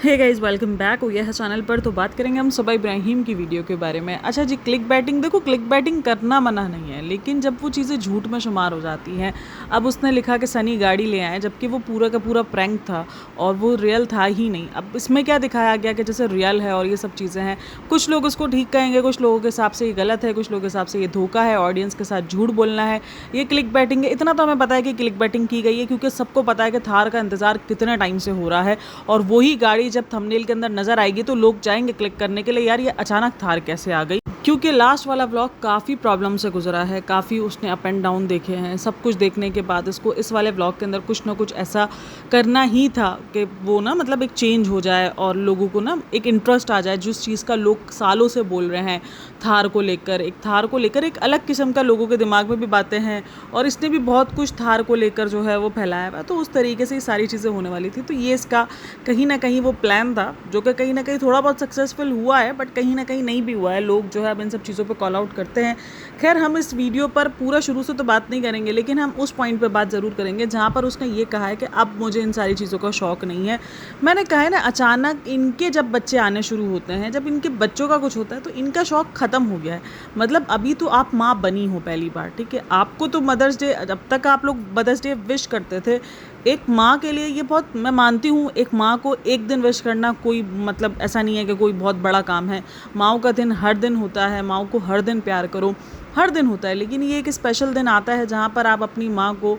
Hey guys, welcome back हो गया है चैनल पर। तो बात करेंगे हम सबा इब्राहिम की वीडियो के बारे में। अच्छा जी, क्लिक बैटिंग, देखो क्लिक बैटिंग करना मना नहीं है, लेकिन जब वो चीज़ें झूठ में शुमार हो जाती हैं। अब उसने लिखा कि सनी गाड़ी ले आए, जबकि वो पूरा का पूरा प्रैंक था और वो रियल था ही नहीं। अब इसमें क्या दिखाया गया कि जैसे रियल है और ये सब चीज़ें हैं। कुछ लोग उसको ठीक कहेंगे, कुछ लोगों के हिसाब से ये गलत है, कुछ लोगों के हिसाब से ये धोखा है, ऑडियंस के साथ झूठ बोलना है, ये क्लिक बैटिंग है। इतना तो हमें पता है कि क्लिक बैटिंग की गई है, क्योंकि सबको पता है कि थार का इंतज़ार कितने टाइम से हो रहा है और वही गाड़ी जब थंबनेल के अंदर नज़र आएगी तो लोग जाएंगे क्लिक करने के लिए, यार ये अचानक थार कैसे आ गई। क्योंकि लास्ट वाला व्लॉग काफ़ी प्रॉब्लम से गुजरा है, काफ़ी उसने अप एंड डाउन देखे हैं। सब कुछ देखने के बाद इसको इस वाले व्लॉग के अंदर कुछ ना कुछ ऐसा करना ही था कि वो ना मतलब एक चेंज हो जाए और लोगों को ना एक इंटरेस्ट आ जाए जिस चीज़ का लोग सालों से बोल रहे हैं। थार को लेकर एक अलग किस्म का लोगों के दिमाग में भी बातें हैं और इसने भी बहुत कुछ थार को लेकर जो है वो फैलाया हुआ, तो उस तरीके से ये सारी चीज़ें होने वाली थी। तो ये इसका कहीं ना कहीं वो प्लान था जो कि कहीं ना कहीं थोड़ा बहुत सक्सेसफुल हुआ है, बट कहीं ना कहीं नहीं भी हुआ है। लोग जो है अब इन सब चीज़ों पे कॉल आउट करते हैं। खैर, हम इस वीडियो पर पूरा शुरू से तो बात नहीं करेंगे, लेकिन हम उस पॉइंट पे बात ज़रूर करेंगे जहाँ पर उसने ये कहा है कि अब मुझे इन सारी चीज़ों का शौक़ नहीं है। मैंने कहा है ना, अचानक इनके जब बच्चे आने शुरू होते हैं, जब इनके बच्चों का कुछ होता है तो इनका शौक़ ख़त्म हो गया है। मतलब अभी तो आप माँ बनी हो पहली बार, ठीक है, आपको तो मदर्स डे, जब तक आप लोग मदर्स डे विश करते थे, एक माँ के लिए ये बहुत, मैं मानती हूँ, एक माँ को एक दिन विश करना कोई मतलब ऐसा नहीं है कि कोई बहुत बड़ा काम है। माँओं का दिन हर दिन होता है, माँओं को हर दिन प्यार करो, हर दिन होता है। लेकिन ये एक स्पेशल दिन आता है जहाँ पर आप अपनी माँ को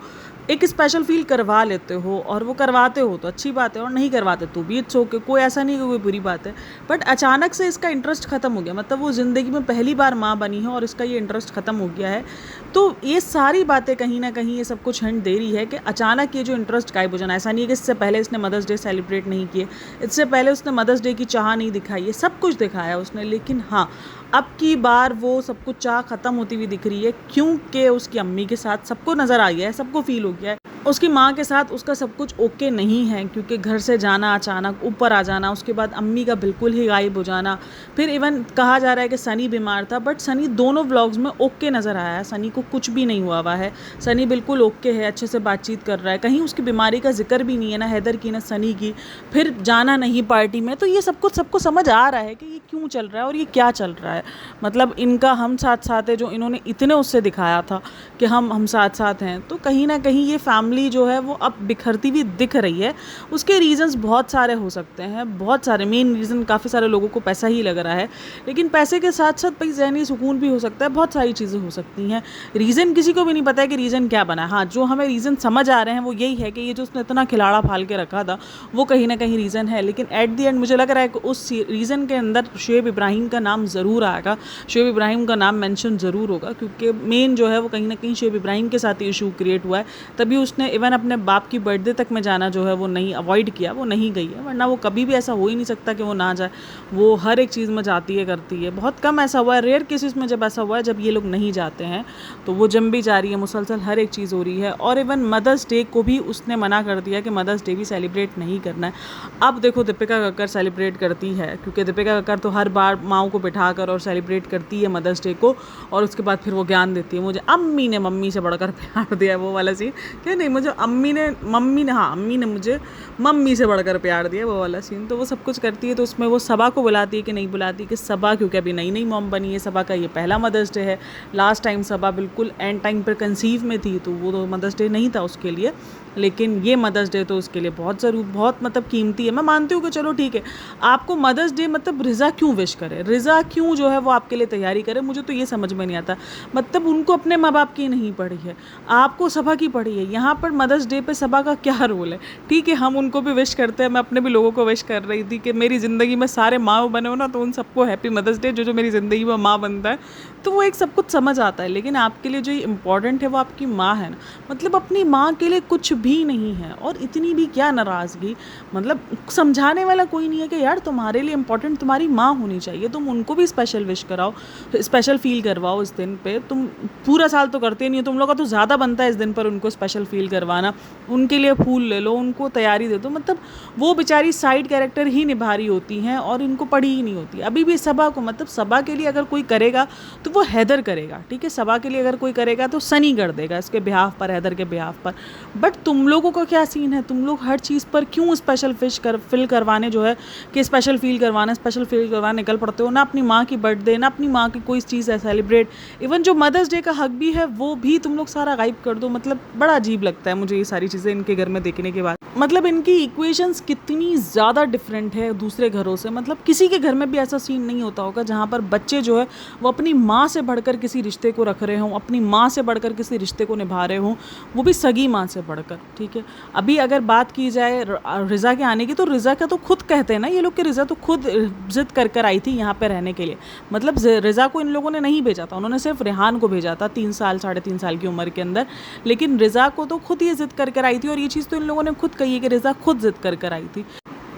एक स्पेशल फील करवा लेते हो, और वो करवाते हो तो अच्छी बात है और नहीं करवाते तो भी इट्स ओके, कोई ऐसा नहीं कि कोई बुरी बात है। बट अचानक से इसका इंटरेस्ट ख़त्म हो गया, मतलब वो ज़िंदगी में पहली बार माँ बनी है और इसका ये इंटरेस्ट ख़त्म हो गया है। तो ये सारी बातें कहीं ना कहीं ये सब कुछ हिंट दे रही है कि अचानक ये जो इंटरेस्ट गायब हो जाना, ऐसा नहीं है कि इससे पहले इसने मदर्स डे सेलिब्रेट नहीं किए, इससे पहले उसने मदर्स डे की चाह नहीं दिखाई है, सब कुछ दिखाया उसने। लेकिन हाँ, अब की बार वो सब कुछ चाह ख़त्म होती हुई दिख रही है, क्योंकि उसकी अम्मी के साथ सबको नज़र आ गया है, सबको फील हो गया है उसकी माँ के साथ उसका सब कुछ ओके नहीं है। क्योंकि घर से जाना, अचानक ऊपर आ जाना, उसके बाद अम्मी का बिल्कुल ही गायब हो जाना, फिर इवन कहा जा रहा है कि सनी बीमार था, बट सनी दोनों व्लॉग्स में ओके नज़र आया है, सनी को कुछ भी नहीं हुआ है, सनी बिल्कुल ओके है, अच्छे से बातचीत कर रहा है, कहीं उसकी बीमारी का जिक्र भी नहीं है, ना हैदर की ना सनी की। फिर जाना नहीं पार्टी में, तो ये सब कुछ सबको समझ आ रहा है कि ये क्यों चल रहा है और ये क्या चल रहा है। मतलब इनका हम साथ साथ है जो इन्होंने इतने उससे दिखाया था कि हम साथ साथ हैं, तो कहीं ना कहीं ये फैमिली जो है वो अब बिखरती हुई दिख रही है। उसके रीज़न्स बहुत सारे हो सकते हैं, बहुत सारे। मेन रीज़न काफ़ी सारे लोगों को पैसा ही लग रहा है, लेकिन पैसे के साथ साथ भाई ज़हनी सुकून भी हो सकता है, बहुत सारी चीज़ें हो सकती हैं। रीज़न किसी को भी नहीं पता है कि रीज़न क्या बना है। हाँ, जो हमें रीज़न समझ आ रहे हैं वो यही है कि ये जो उसने इतना खिलाड़ा फाल के रखा था वो कहीं ना कहीं रीज़न है। लेकिन एट दी एंड मुझे लग रहा है कि उस रीज़न के अंदर शुएब इब्राहिम का नाम ज़रूर आएगा, शुएब इब्राहिम का नाम मेंशन ज़रूर होगा, क्योंकि मेन जो है वो कहीं ना कहीं शुएब इब्राहिम के साथ इशू क्रिएट हुआ है। तभी उसने इवन अपने बाप की बर्थडे तक में जाना जो है वो नहीं, अवॉइड किया, वो नहीं गई है, वरना वो कभी भी ऐसा हो ही नहीं सकता कि वो ना जाए। वो हर एक चीज़ में जाती है, करती है। बहुत कम ऐसा हुआ है, रेयर केसेस में जब ऐसा हुआ है जब ये लोग नहीं जाते हैं, तो वो जम भी जा रही है, मुसलसल हर एक चीज़ हो रही है। और इवन मदर्स डे को भी उसने मना कर दिया कि मदर्स डे भी सेलिब्रेट नहीं करना है। अब देखो, दीपिका कक्कर सेलिब्रेट करती है, क्योंकि दीपिका कक्कर तो हर बार माँओं को बिठा कर और सेलिब्रेट करती है मदर्स डे को, और उसके बाद फिर वो ज्ञान देती है। मुझे अम्मी ने मम्मी से बढ़कर प्यार दिया, वो वाला सीन, क्या नहीं, मुझे अम्मी ने मुझे मम्मी से बढ़कर प्यार दिया, वो वाला सीन। तो वो सब कुछ करती है, तो उसमें वो सबा को बुलाती है कि नहीं बुलाती, कि सबा क्योंकि अभी नई नई मॉम बनी है, सबा का ये पहला मदर्स डे है। लास्ट टाइम सबा बिल्कुल एंड टाइम पर कंसीव में थी, तो वो तो मदर्स डे नहीं था उसके लिए, लेकिन ये मदर्स डे तो उसके लिए बहुत ज़रूर, बहुत मतलब कीमती है। मैं मानती हूँ कि चलो ठीक है, आपको मदर्स डे मतलब रिज़ा क्यों विश करे, रिज़ा क्यों जो है वो आपके लिए तैयारी करे, मुझे तो ये समझ में नहीं आता। मतलब उनको अपने माँ बाप की नहीं पड़ी है, आपको सबा की पड़ी है। यहाँ पर मदर्स डे पे सबा का क्या रोल है? ठीक है, हम उनको भी विश करते हैं, मैं अपने भी लोगों को विश कर रही थी कि मेरी ज़िंदगी में सारे माँ बने हो ना, तो उन सबको हैप्पी मदर्स डे, जो जो मेरी ज़िंदगी में माँ बनता है, तो वो एक सब कुछ समझ आता है। लेकिन आपके लिए जो इम्पॉर्टेंट है वो आपकी माँ है ना, मतलब अपनी माँ के लिए कुछ भी नहीं है, और इतनी भी क्या नाराज़गी, मतलब समझाने वाला कोई नहीं है कि यार तुम्हारे लिए इम्पॉर्टेंट तुम्हारी माँ होनी चाहिए, तुम उनको भी स्पेशल विश कराओ, स्पेशल फील करवाओ इस दिन पे। तुम पूरा साल तो करते नहीं हो, तुम लोग का तो ज़्यादा बनता है इस दिन पर उनको स्पेशल फील करवाना, उनके लिए फूल ले लो, उनको तैयारी दे दो। मतलब वो बेचारी साइड कैरेक्टर ही निभा रही होती हैं और इनको पड़ी ही नहीं होती। अभी भी सबा को, मतलब सबा के लिए अगर कोई करेगा तो वो हैदर करेगा, ठीक है, सबा के लिए अगर कोई करेगा तो सनी कर देगा इसके बिहाफ पर, हैदर के बिहाफ पर। बट तुम लोगों का क्या सीन है, तुम लोग हर चीज़ पर क्यों स्पेशल फील करवाने जो है कि स्पेशल फील करवाने निकल पड़ते हो। ना अपनी माँ की बर्थडे, ना अपनी माँ की कोई चीज़ है सेलिब्रेट, इवन जो मदर्स डे का हक भी है वो भी तुम लोग सारा गायब कर दो। मतलब बड़ा अजीब लगता है मुझे ये सारी चीज़ें इनके घर में देखने के बाद। मतलब इनकी इक्वेशंस कितनी ज़्यादा डिफरेंट है दूसरे घरों से। मतलब किसी के घर में भी ऐसा सीन नहीं होता होगा जहाँ पर बच्चे जो है वो अपनी माँ से बढ़कर किसी रिश्ते को रख रहे हों, अपनी माँ से बढ़कर किसी रिश्ते को निभा रहे हों, वो भी सगी माँ से बढ़कर। ठीक है, अभी अगर बात की जाए रिज़ा के आने की, तो रिज़ा का तो खुद कहते हैं ना ये लोग कि रिज़ा तो खुद ज़िद कर कर आई थी यहाँ पर रहने के लिए। मतलब रिज़ा को इन लोगों ने नहीं भेजा था, उन्होंने सिर्फ रेहान को भेजा था 3 साल 3.5 साल की उम्र के अंदर। लेकिन रिज़ा को तो खुद ये ज़िद कर कर आई थी, और ये चीज़ तो इन लोगों ने खुद कही है कि रिज़ा खुद ज़िद कर कर आई थी।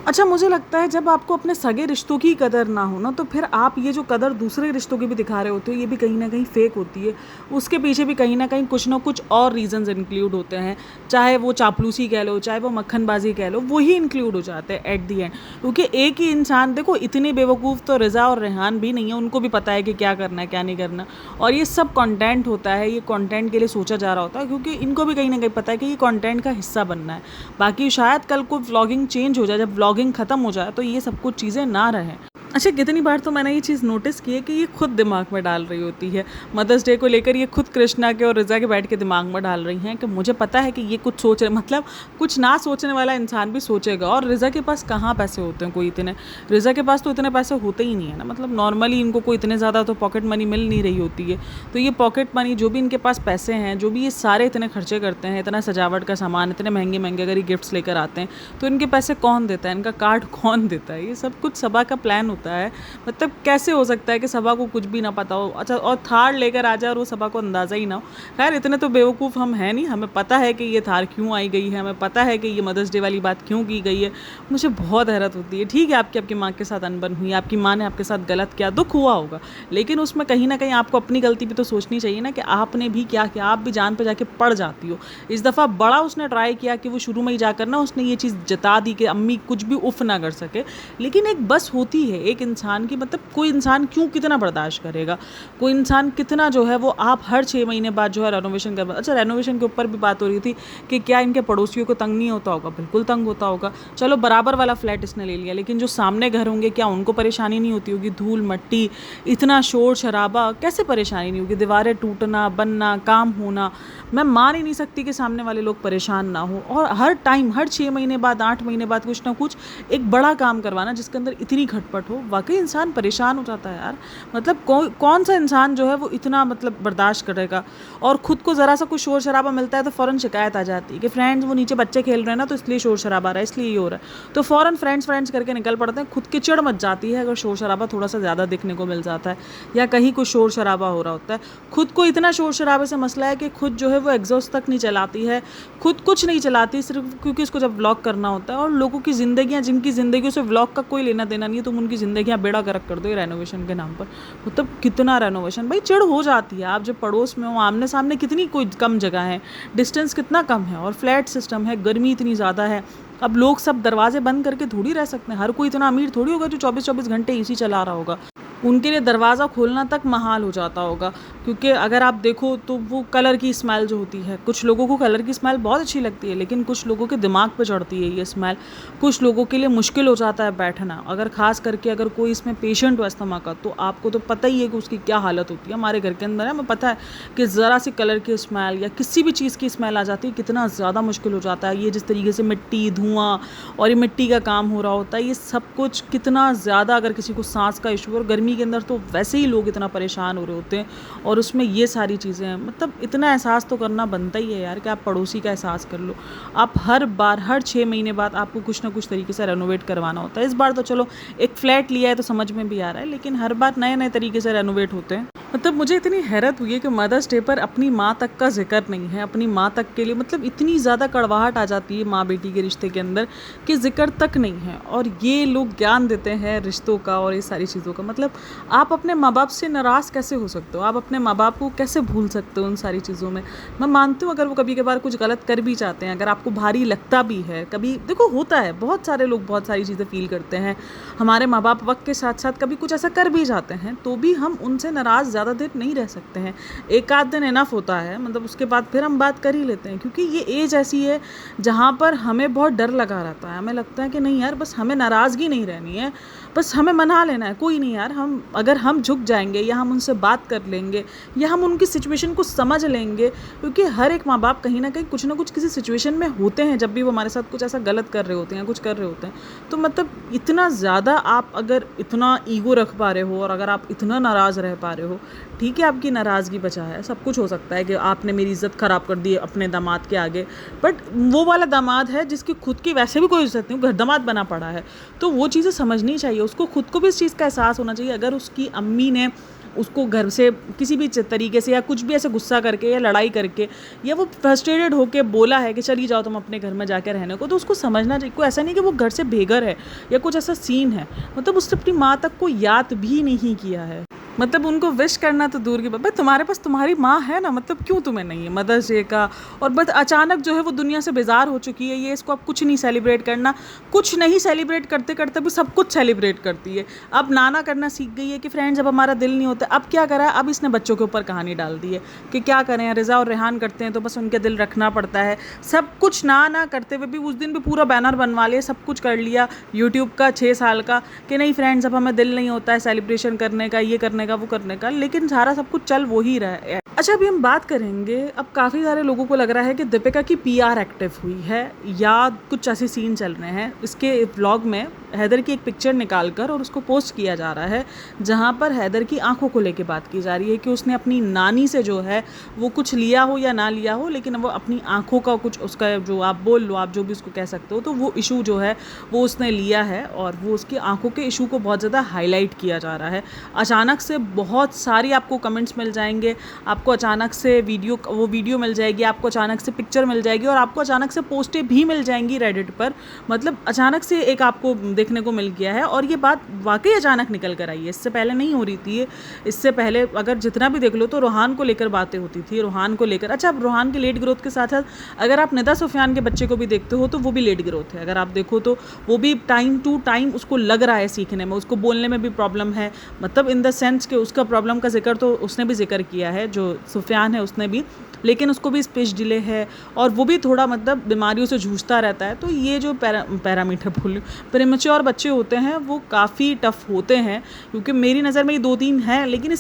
अच्छा, मुझे लगता है जब आपको अपने सगे रिश्तों की कदर ना हो ना, तो फिर आप ये जो कदर दूसरे रिश्तों की भी दिखा रहे होते हो, ये भी कहीं ना कहीं फेक होती है। उसके पीछे भी कहीं ना कहीं कुछ ना कुछ और रीजंस इंक्लूड होते हैं, चाहे वो चापलूसी कह लो, चाहे वो मक्खनबाजी कह लो, वही इंक्लूड हो जाते हैं एट दी एंड। क्योंकि एक ही इंसान, देखो इतनी बेवकूफ़ तो रिज़ा और रेहान भी नहीं है, उनको भी पता है कि क्या करना है क्या नहीं करना। और ये सब कंटेंट होता है, ये कंटेंट के लिए सोचा जा रहा होता है, क्योंकि इनको भी कहीं ना कहीं पता है कि ये कंटेंट का हिस्सा बनना है। बाकी शायद कल को व्लॉगिंग चेंज हो जाए, जब व्लॉगिंग ख़त्म हो जाए तो ये सब कुछ चीज़ें ना रहें। अच्छा, कितनी बार तो मैंने ये चीज़ नोटिस की है कि ये खुद दिमाग में डाल रही होती है मदर्स डे को लेकर, ये खुद कृष्णा के और रिज़ा के बैठ के दिमाग में डाल रही हैं कि मुझे पता है कि ये कुछ सोच रहे, मतलब कुछ ना सोचने वाला इंसान भी सोचेगा। और रिज़ा के पास कहाँ पैसे होते हैं कोई इतने, रिज़ा के पास तो इतने पैसे होते ही नहीं है ना। मतलब नॉर्मली इनको कोई इतने ज़्यादा तो पॉकेट मनी मिल नहीं रही होती है। तो ये पॉकेट मनी जो भी इनके पास पैसे हैं, जो भी ये सारे इतने खर्चे करते हैं, इतना सजावट का सामान, इतने महंगे महंगे अगर ये गिफ्ट्स लेकर आते हैं, तो इनके पैसे कौन देता है, इनका कार्ड कौन देता है। ये सब कुछ सबा का प्लान होता है। मतलब कैसे हो सकता है कि सबा को कुछ भी ना पता हो। अच्छा, और थार लेकर आ जाए और वो सबा को अंदाज़ा ही ना हो। खैर, इतने तो बेवकूफ़ हम हैं नहीं, हमें पता है कि ये थार क्यों आई गई है, हमें पता है कि ये मदर्स डे वाली बात क्यों की गई है। मुझे बहुत हैरत होती है। ठीक है, आपकी माँ के साथ अनबन हुई, आपकी माँ ने आपके साथ गलत किया, दुख हुआ होगा, लेकिन उसमें कहीं ना कहीं आपको अपनी गलती भी तो सोचनी चाहिए ना कि आपने भी क्या किया। आप भी जान पे जाके पड़ जाती हो। इस दफ़ा बड़ा उसने ट्राई किया कि वो शुरू में ही जाकर ना उसने ये चीज़ जता दी कि अम्मी कुछ भी उफ ना कर सके। लेकिन एक बस होती है एक इंसान की, मतलब कोई इंसान क्यों कितना बर्दाश्त करेगा, कोई इंसान कितना जो है वो आप हर 6 महीने बाद जो है रेनोवेशन कर। अच्छा, रेनोवेशन के ऊपर भी बात हो रही थी कि क्या इनके पड़ोसियों को तंग नहीं होता होगा। बिल्कुल तंग होता होगा। चलो, बराबर वाला फ्लैट इसने ले लिया, लेकिन जो सामने घर होंगे क्या उनको परेशानी नहीं होती होगी? धूल मट्टी, इतना शोर शराबा, कैसे परेशानी नहीं होगी? दीवारें टूटना, बनना, काम होना, मैं मान ही नहीं सकती कि सामने वाले लोग परेशान ना हो। और हर टाइम, हर 6 महीने बाद, 8 महीने बाद कुछ ना कुछ एक बड़ा काम करवाना जिसके अंदर इतनी खटपट हो, वाकई इंसान परेशान हो जाता है यार। मतलब कौन सा इंसान जो है वो इतना मतलब बर्दाश्त करेगा। और ख़ुद को ज़रा सा कुछ शोर शराबा मिलता है तो फ़ौरन शिकायत आ जाती है कि फ्रेंड्स वो नीचे बच्चे खेल रहे हैं ना, तो इसलिए शोर शराबा आ रहा है, इसलिए ये हो रहा है। तो फ़ौरन फ्रेंड्स करके निकल पड़ते हैं। खुद की चिढ़ मच जाती है अगर शोर शराबा थोड़ा सा ज़्यादा दिखने को मिल जाता है या कहीं कुछ शोर शराबा हो रहा होता है। खुद को इतना शोर शराबे से मसला है कि खुद जो है वो एग्जॉस्ट तक नहीं चलाती है, खुद कुछ नहीं चलाती, सिर्फ क्योंकि इसको जब व्लॉग करना होता है। और लोगों की ज़िंदगियाँ, जिनकी ज़िंदगियों से व्लॉग का कोई लेना देना नहीं है, तुम उनकी ज़िंदगियाँ बेड़ा गर्क कर दो रेनोवेशन के नाम पर। मतलब कितना रेनोवेशन, भाई चिढ़ हो जाती है। आप जब पड़ोस में हो, आमने सामने कितनी कोई कम जगह है, डिस्टेंस कितना कम है, और फ्लैट सिस्टम है, गर्मी इतनी ज़्यादा है। अब लोग सब दरवाजे बंद करके थोड़ी रह सकते हैं। हर कोई इतना अमीर थोड़ी होगा जो 24-24 घंटे एसी चला रहा होगा। उनके लिए दरवाज़ा खोलना तक महाल हो जाता होगा। क्योंकि अगर आप देखो तो वो कलर की स्मेल जो होती है, कुछ लोगों को कलर की स्मेल बहुत अच्छी लगती है, लेकिन कुछ लोगों के दिमाग पे चढ़ती है ये स्मेल। कुछ लोगों के लिए मुश्किल हो जाता है बैठना। अगर ख़ास करके अगर कोई इसमें पेशेंट हो अस्थमा का, तो आपको तो पता ही है कि उसकी क्या हालत होती है। हमारे घर के अंदर है, हमें पता है कि ज़रा सी कलर की स्मेल या किसी भी चीज़ की स्मेल आ जाती है, कितना ज़्यादा मुश्किल हो जाता है। ये जिस तरीके से मिट्टी, धुआँ और ये मिट्टी का काम हो रहा होता है, ये सब कुछ कितना ज़्यादा, अगर किसी को सांस का इशू, और गर्मी के अंदर तो वैसे ही लोग इतना परेशान हो रहे होते हैं, और उसमें ये सारी चीज़ें हैं। मतलब इतना एहसास तो करना बनता ही है यार कि आप पड़ोसी का एहसास कर लो। आप हर बार, हर 6 महीने बाद आपको कुछ ना कुछ तरीके से रेनोवेट करवाना होता है। इस बार तो चलो एक फ्लैट लिया है तो समझ में भी आ रहा है, लेकिन हर बार नए नए तरीके से रेनोवेट होते हैं। मतलब मुझे इतनी हैरत हुई है कि मदर्स डे पर अपनी माँ तक का जिक्र नहीं है, अपनी माँ तक के लिए मतलब इतनी ज़्यादा कड़वाहट आ जाती है माँ बेटी के रिश्ते के अंदर कि जिक्र तक नहीं है। और ये लोग ज्ञान देते हैं रिश्तों का और ये सारी चीज़ों का। मतलब आप अपने माँ बाप से नाराज़ कैसे हो सकते हो? आप अपने माँ बाप को कैसे भूल सकते हो उन सारी चीज़ों में? मैं मानती हूँ अगर वो कभी कभार कुछ गलत कर भी जाते हैं, अगर आपको भारी लगता भी है, कभी देखो होता है, बहुत सारे लोग बहुत सारी चीज़ें फील करते हैं। हमारे माँ बाप वक्त के साथ साथ कभी कुछ ऐसा कर भी जाते हैं, तो भी हम उनसे नाराज़ ज़्यादा देर नहीं रह सकते हैं, एक आध दिन इनफ होता है, मतलब उसके बाद फिर हम बात कर ही लेते हैं। क्योंकि ये एज ऐसी है जहाँ पर हमें बहुत डर लगा रहता है, हमें लगता है कि नहीं यार बस हमें नाराज़गी नहीं रहनी है, बस हमें मना लेना है, कोई नहीं यार, हम अगर हम झुक जाएंगे या हम उनसे बात कर लेंगे या हम उनकी सिचुएशन को समझ लेंगे। क्योंकि हर एक माँ बाप कहीं ना कहीं कुछ ना कुछ किसी सिचुएशन में होते हैं जब भी वो हमारे साथ कुछ ऐसा गलत कर रहे होते हैं, कुछ कर रहे होते हैं। तो मतलब इतना ज़्यादा आप अगर इतना ईगो रख पा रहे हो और अगर आप इतना नाराज़ रह पा रहे हो, ठीक है आपकी नाराज़गी बचा है, सब कुछ हो सकता है कि आपने मेरी इज़्ज़त ख़राब कर दी अपने दामाद के आगे, बट वो वाला दामाद है जिसकी खुद की वैसे भी कोई इज़्ज़त नहीं, घर दामाद बना पड़ा है। तो वो चीज़ें समझनी चाहिए, उसको खुद को भी इस चीज़ का एहसास होना चाहिए। अगर उसकी अम्मी ने उसको घर से किसी भी तरीके से या कुछ भी ऐसे गुस्सा करके या लड़ाई करके या वो फ्रस्ट्रेटेड होके बोला है कि चली जाओ तुम अपने घर में जाके रहने को, तो उसको समझना चाहिए। कोई ऐसा नहीं कि वो घर से बेघर है या कुछ ऐसा सीन है, मतलब उसने अपनी माँ तक को याद भी नहीं किया है। मतलब उनको विश करना तो दूर की बात, भाई तुम्हारे पास तुम्हारी माँ है ना, मतलब क्यों तुम्हें नहीं है मदर्स डे का। और बस अचानक जो है वो दुनिया से बेजार हो चुकी है, ये इसको अब कुछ नहीं सेलिब्रेट करना, कुछ नहीं सेलिब्रेट करते करते भी सब कुछ सेलिब्रेट करती है। अब नाना करना सीख गई है कि फ्रेंड्स जब हमारा दिल नहीं होता, अब क्या करा है, अब इसने बच्चों के ऊपर कहानी डाल दी है कि क्या करें, रिज़ा और रेहान करते हैं तो बस उनके दिल रखना पड़ता है। सब कुछ ना करते हुए भी उस दिन भी पूरा बैनर बनवा लिया, सब कुछ कर लिया यूट्यूब का 6 साल का कि नहीं फ्रेंड्स अब हमें दिल नहीं होता है सेलिब्रेशन करने का, ये करने का, वो करने का, लेकिन सारा सब कुछ चल वो ही रहा है। अच्छा अभी हम बात करेंगे, अब काफ़ी सारे लोगों को लग रहा है कि दीपिका की पीआर एक्टिव हुई है या कुछ ऐसे सीन चल रहे हैं। इसके व्लॉग में हैदर की एक पिक्चर निकाल कर और उसको पोस्ट किया जा रहा है जहाँ पर हैदर की आंखों को लेके बात की जा रही है कि उसने अपनी नानी से जो है वो कुछ लिया हो या ना लिया हो, लेकिन वो अपनी आंखों का कुछ उसका जो आप बोल लो, आप जो भी उसको कह सकते हो, तो वो इशू जो है वो उसने लिया है और वो उसकी आंखों के इशू को बहुत ज़्यादा हाईलाइट किया जा रहा है। अचानक से बहुत सारी आपको कमेंट्स मिल जाएंगे, आपको अचानक से वो वीडियो मिल जाएगी, आपको अचानक से पिक्चर मिल जाएगी और आपको अचानक से पोस्टें भी मिल जाएंगी रेडिट पर। मतलब अचानक से एक आपको देखने को मिल गया है और ये बात वाकई अचानक निकल कर आई है, इससे पहले नहीं हो रही थी। इससे पहले अगर जितना भी देख लो तो रोहान को लेकर बातें होती थी, रोहान को लेकर। अच्छा अब रोहान के लेट ग्रोथ के साथ साथ अगर आप निदा सुफियान के बच्चे को भी देखते हो तो वो भी लेट ग्रोथ है। अगर आप देखो तो वो भी टाइम टू टाइम उसको लग रहा है सीखने में, उसको बोलने में भी प्रॉब्लम है, मतलब इन द सेंस कि उसका प्रॉब्लम का जिक्र तो उसने भी जिक्र किया है, जो सुफियान है उसने भी, लेकिन उसको भी स्पीच डिले है और वो भी थोड़ा मतलब बीमारियों से जूझता रहता है। तो ये जो पैरामीटर बोल प्रीमेच्योर बच्चे होते हैं वो काफ़ी टफ होते हैं, क्योंकि मेरी नज़र में ये 2-3 हैं, लेकिन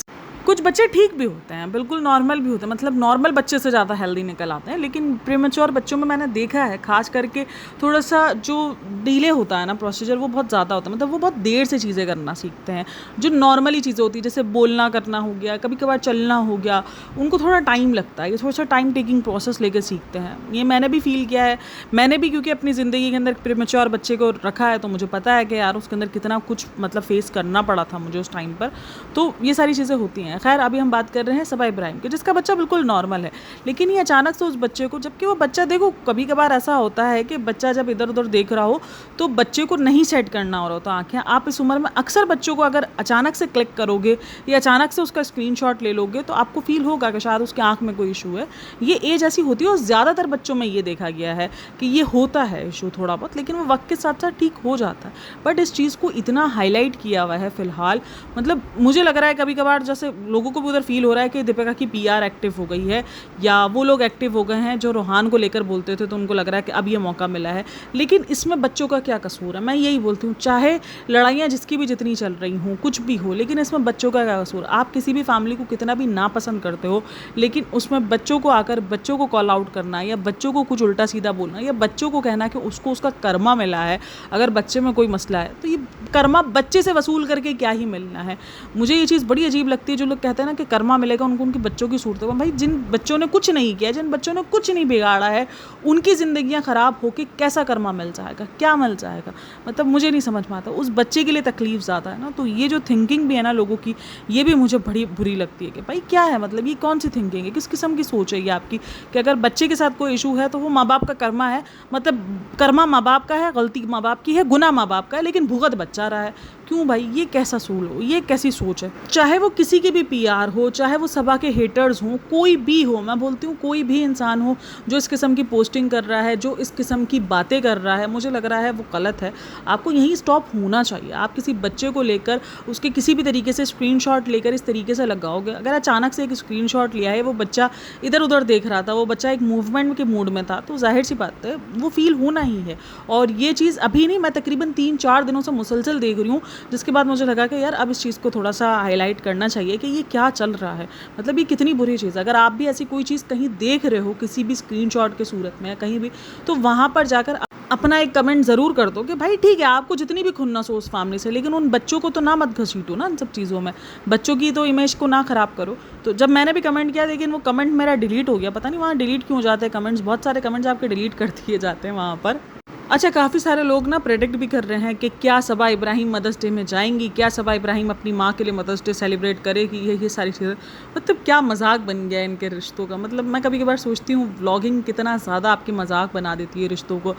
कुछ बच्चे ठीक भी होते हैं, बिल्कुल नॉर्मल भी होते हैं, मतलब नॉर्मल बच्चे से ज़्यादा हेल्दी निकल आते हैं। लेकिन प्रीमेच्योर बच्चों में मैंने देखा है खास करके थोड़ा सा जो डिले होता है ना प्रोसीजर, वो बहुत ज़्यादा होता है, मतलब वो बहुत देर से चीज़ें करना सीखते हैं। जो नॉर्मली चीज़ें होती है जैसे बोलना करना हो गया, कभी कभार चलना हो गया, उनको थोड़ा टाइम लगता है, ये थोड़ा सा टाइम टेकिंग प्रोसेस लेकर सीखते हैं। ये मैंने भी फील किया है, मैंने भी क्योंकि अपनी ज़िंदगी के अंदर प्रीमेच्योर बच्चे को रखा है तो मुझे पता है कि यार उसके अंदर कितना कुछ मतलब फेस करना पड़ा था मुझे उस टाइम पर। तो ये सारी चीज़ें होती हैं। खैर अभी हम बात कर रहे हैं सबा इब्राहिम की, जिसका बच्चा बिल्कुल नॉर्मल है, लेकिन ये अचानक से उस बच्चे को, जबकि वो बच्चा देखो कभी कभार ऐसा होता है कि बच्चा जब इधर उधर देख रहा हो तो बच्चे को नहीं सेट करना हो रहा होता आँखें। आप इस उम्र में अक्सर बच्चों को अगर अचानक से क्लिक करोगे या अचानक से उसका स्क्रीनशॉट ले लोगे तो आपको फील होगा कि शायद उसके आँख में कोई इशू है। ये एज ऐसी होती है और ज़्यादातर बच्चों में ये देखा गया है कि ये होता है इशू थोड़ा बहुत, लेकिन वो वक्त के साथ साथ ठीक हो जाता है। बट इस चीज़ को इतना हाईलाइट किया हुआ है फ़िलहाल, मतलब मुझे लग रहा है कभी कभार जैसे लोगों को भी उधर फील हो रहा है कि दीपिका की पीआर एक्टिव हो गई है या वो लोग एक्टिव हो गए हैं जो रोहान को लेकर बोलते थे, तो उनको लग रहा है कि अब ये मौका मिला है। लेकिन इसमें बच्चों का क्या कसूर है? मैं यही बोलती हूँ, चाहे लड़ाइयाँ जिसकी भी जितनी चल रही हों, कुछ भी हो, लेकिन इसमें बच्चों का क्या कसूर? आप किसी भी फैमिली को कितना भी नापसंद करते हो, लेकिन उसमें बच्चों को आकर बच्चों को कॉल आउट करना या बच्चों को कुछ उल्टा सीधा बोलना या बच्चों को कहना कि उसको उसका कर्मा मिला है, अगर बच्चे में कोई मसला है तो ये कर्मा बच्चे से वसूल करके क्या ही मिलना है। मुझे ये चीज़ बड़ी अजीब लगती है जो लोग कहते हैं ना कि कर्मा मिलेगा उनको उनके बच्चों की सूरत है। भाई जिन बच्चों ने कुछ नहीं किया, जिन बच्चों ने कुछ नहीं बिगाड़ा है, उनकी ज़िंदगियां ख़राब होके कैसा कर्मा मिल जाएगा, क्या मिल जाएगा? मतलब मुझे नहीं समझ में आता। उस बच्चे के लिए तकलीफ ज़्यादा है ना। तो ये जो थिंकिंग भी है ना लोगों की, ये भी मुझे बड़ी बुरी लगती है कि भाई क्या है, मतलब ये कौन सी थिंकिंग है, किस किस्म की सोच है ये आपकी कि अगर बच्चे के साथ कोई इशू है तो वो माँ बाप का कर्मा है, मतलब कर्मा माँ बाप का है, गलती माँ बाप की है, गुनाह माँ बाप का है, लेकिन भुगत बच्चा रहा है। क्यों भाई? ये कैसा सूल हो, ये कैसी सोच है? चाहे वो किसी की भी पीआर हो, चाहे वो सबा के हेटर्स हों, कोई भी हो, मैं बोलती हूँ कोई भी इंसान हो जो इस किस्म की पोस्टिंग कर रहा है, जो इस किस्म की बातें कर रहा है, मुझे लग रहा है वो गलत है। आपको यहीं स्टॉप होना चाहिए। आप किसी बच्चे को लेकर उसके किसी भी तरीके से स्क्रीनशॉट लेकर इस तरीके से लगाओगे, अगर अचानक से एक स्क्रीनशॉट लिया है, वो बच्चा इधर उधर देख रहा था, वो बच्चा एक मूवमेंट के मूड में था, तो जाहिर सी बात है वो फील होना ही है। और ये चीज़ अभी नहीं, मैं तकरीबन 3-4 दिनों से मुसलसल देख रही हूँ, जिसके बाद मुझे लगा कि यार अब इस चीज़ को थोड़ा सा हाईलाइट करना चाहिए कि ये क्या चल रहा है, मतलब ये कितनी बुरी चीज़ है। अगर आप भी ऐसी कोई चीज़ कहीं देख रहे हो किसी भी स्क्रीनशॉट के सूरत में या कहीं भी, तो वहाँ पर जाकर अपना एक कमेंट ज़रूर कर दो कि भाई ठीक है, आपको जितनी भी खुन्नस हो उस फैमिली से, लेकिन उन बच्चों को तो ना मत घसीटो ना इन सब चीज़ों में, बच्चों की तो इमेज को ना ख़राब करो। तो जब मैंने भी कमेंट किया, लेकिन वो कमेंट मेरा डिलीट हो गया, पता नहीं वहाँ डिलीट क्यों हो जाते हैं कमेंट्स, बहुत सारे कमेंट्स आपके डिलीट कर दिए जाते हैं वहाँ पर। अच्छा, काफ़ी सारे लोग ना प्रेडिक्ट भी कर रहे हैं कि क्या सबा इब्राहिम मदर्स डे में जाएंगी, क्या सबा इब्राहिम अपनी माँ के लिए मदर्स डे सेलिब्रेट करेगी, ये सारी चीज़ें। मतलब क्या मजाक बन गया है इनके रिश्तों का। मतलब मैं कभी कभार सोचती हूँ व्लॉगिंग कितना ज़्यादा आपकी मजाक बना देती है रिश्तों को।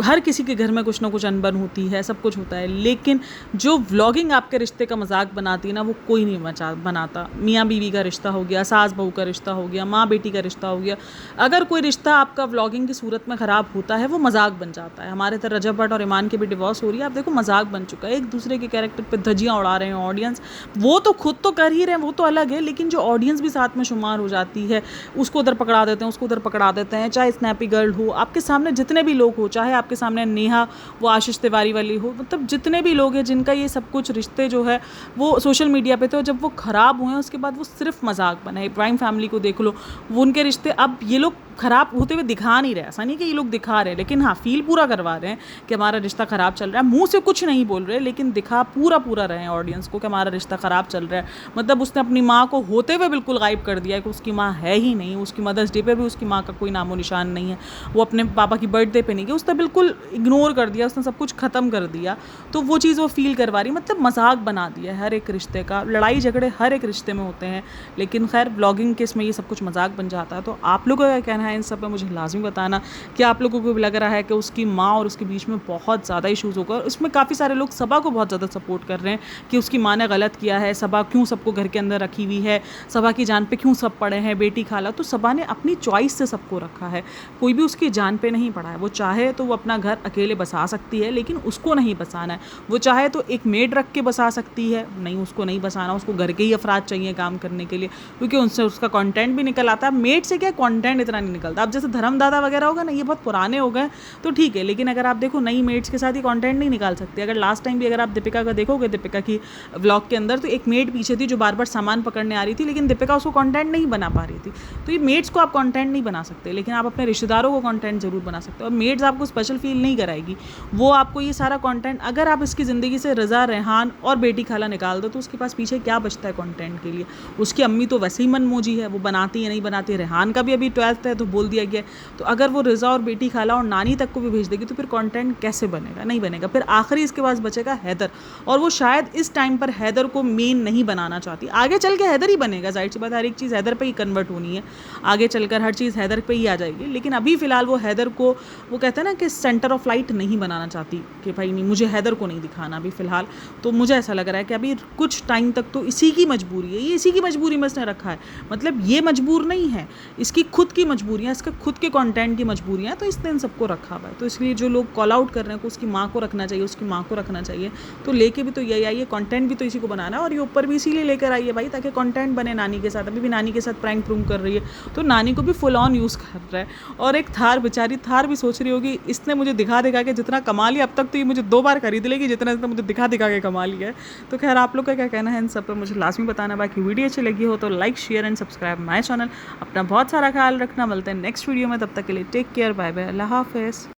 हर किसी के घर में कुछ ना कुछ अनबन होती है, सब कुछ होता है, लेकिन जो व्लॉगिंग आपके रिश्ते का मजाक बनाती है ना, वो कोई नहीं बनाता। मियाँ बीवी का रिश्ता हो गया, सास बहू का रिश्ता हो गया, माँ बेटी का रिश्ता हो गया, अगर कोई रिश्ता आपका व्लॉगिंग की सूरत में ख़राब होता है, वो मजाक बन जाता है। हमारे तरह रजब भट्ट और ईमान की भी डिवोर्स हो रही है, आप देखो मजाक बन चुका है, एक दूसरे के कैरेक्टर पे धज्जियाँ उड़ा रहे हैं ऑडियंस। वो तो खुद तो कर ही रहे हैं, वो तो अलग है, लेकिन जो ऑडियंस भी साथ में शुमार हो जाती है, उसको उधर पकड़ा देते हैं, उसको उधर पकड़ा देते हैं। चाहे स्नैपी गर्ल हो, आपके सामने जितने भी लोग हो, चाहे आपके सामने नेहा वो आशीष तिवारी वाली हो, मतलब जितने भी लोग हैं जिनका ये सब कुछ रिश्ते जो है वो सोशल मीडिया पे थे, जब वो ख़राब हुए उसके बाद वो सिर्फ मजाक बना है। इब्राहिम फैमिली को देख लो, वो उनके रिश्ते अब ये लोग ख़राब होते हुए दिखा नहीं रहे, ऐसा नहीं कि ये लोग दिखा रहे हैं, लेकिन हाँ फील पूरा करवा रहे हैं कि हमारा रिश्ता ख़राब चल रहा है। मुंह से कुछ नहीं बोल रहे, लेकिन दिखा पूरा रहे हैं ऑडियंस को कि हमारा रिश्ता ख़राब चल रहा है। मतलब उसने अपनी माँ को होते हुए बिल्कुल गायब कर दिया है कि उसकी माँ है ही नहीं। उसकी मदर्स डे पे भी उसकी माँ का कोई नामो निशान नहीं है, वो अपने पापा की बर्थडे पे नहीं गई, उसने बिल्कुल इग्नोर कर दिया, उसने सब कुछ ख़त्म कर दिया। तो वो चीज़ वो फील करवा रही, मतलब मजाक बना दिया है हर एक रिश्ते का। लड़ाई झगड़े हर एक रिश्ते में होते हैं, लेकिन खैर ब्लॉगिंग के इसमें ये सब कुछ मजाक बन जाता है। तो आप लोगों का क्या कहना है इन सब पे, मुझे लाजमी बताना कि आप लोगों को भी लग रहा है कि उसकी माँ और उसके बीच में बहुत ज़्यादा इशूज़ होगा। इसमें काफ़ी सारे लोग सबा को बहुत ज़्यादा सपोर्ट कर रहे हैं कि उसकी माँ ने गलत किया है, सबा क्यों सबको घर के अंदर रखी हुई है, सबा की जान पे क्यों सब पड़े हैं, बेटी खाला। तो सबा ने अपनी चॉइस से सबको रखा है, कोई भी उसकी जान पे नहीं पड़ा है। वो चाहे तो वो अपना घर अकेले बसा सकती है, लेकिन उसको नहीं बसाना है। वो चाहे तो एक मेड रख के बसा सकती है, नहीं उसको नहीं बसाना, उसको घर के ही अफराद चाहिए काम करने के लिए, क्योंकि उनसे उसका कंटेंट भी निकल आता है। मेड से क्या कंटेंट इतना नहीं निकलता। अब जैसे धर्मदादा वगैरह होगा ना, ये बहुत पुराने हो गए तो ठीक है, लेकिन अगर आप देखो नई मेड्स के साथ ये कंटेंट नहीं निकाल सकते। अगर लास्ट टाइम भी अगर आप दीपिका का देखोगे, दीपिका की व्लॉग के अंदर, तो एक मेड पीछे थी जो बार बार सामान पकड़ने आ रही थी, लेकिन दीपिका उसको कंटेंट नहीं बना पा रही थी। तो ये मेड्स को आप कंटेंट नहीं बना सकते, लेकिन आप अपने रिश्तेदारों को कंटेंट जरूर बना सकते हो। और मेड्स आपको स्पेशल फील नहीं कराएगी, वो आपको ये सारा कंटेंट, अगर आप इसकी ज़िंदगी से रज़ा, रेहान और बेटी खाला निकाल दो, तो उसके पास पीछे क्या बचता है कंटेंट के लिए। उसकी अम्मी तो वैसे ही मनमोजी है, वो बनाती है नहीं बनाती। रेहान का भी अभी 12th है तो बोल दिया गया, तो अगर वो रज़ा और बेटी खाला और नानी तक को भी भेज देगी तो फिर कंटेंट कैसे बनेगा, नहीं बनेगा। फिर आखिरी इसके पास बचेगा हैदर, और वो शायद इस टाइम पर हैदर को मेन नहीं बनाना चाहती। आगे चल के हैदर ही बनेगा, जाहिर सी बात, हर एक चीज़ हैदर पे ही कन्वर्ट होनी है, आगे चलकर हर चीज़ हैदर पे ही आ जाएगी। लेकिन अभी फ़िलहाल वो हैदर को, वो कहते हैं ना कि सेंटर ऑफ लाइट नहीं बनाना चाहती कि भाई नहीं, मुझे हैदर को नहीं दिखाना अभी फ़िलहाल। तो मुझे ऐसा लग रहा है कि अभी कुछ टाइम तक तो इसी की मजबूरी है, ये इसी की मजबूरी में इसने रखा है। मतलब ये मजबूर नहीं है, इसकी खुद की मजबूरियाँ, इसके खुद के कंटेंट की मजबूरियाँ, तो इसने इन सबको रखा हुआ है। तो इसलिए जो लोग कॉल आउट कर रहे हैं कि उसकी माँ को रखना चाहिए, उसकी माँ को रखना चाहिए, तो लेके भी तो यही आइए, कंटेंट भी तो इसी को बनाना है। और ये ऊपर भी इसीलिए लेकर आइए भाई, ताकि कंटेंट बने नानी के साथ। अभी भी नानी के साथ प्रैंक प्रूंक कर रही है, तो नानी को भी फुल ऑन यूज़ कर रहा है। और एक थार, बेचारी थार भी सोच रही होगी, इसने मुझे दिखा के जितना कमा लिया अब तक, तो ये मुझे 2 बार खरीद लेगी जितना इसने मुझे दिखा के कमा लिया है। तो खैर आप लोग का क्या कहना है इन सब पर, मुझे लाजमी बताना। बाकी वीडियो अच्छी लगी हो तो like, share and subscribe my channel. अपना बहुत सारा ख्याल रखना, मिलते हैं नेक्स्ट वीडियो में, तब तक के लिए टेक केयर, बाय बाय, अल्लाह हाफिज़।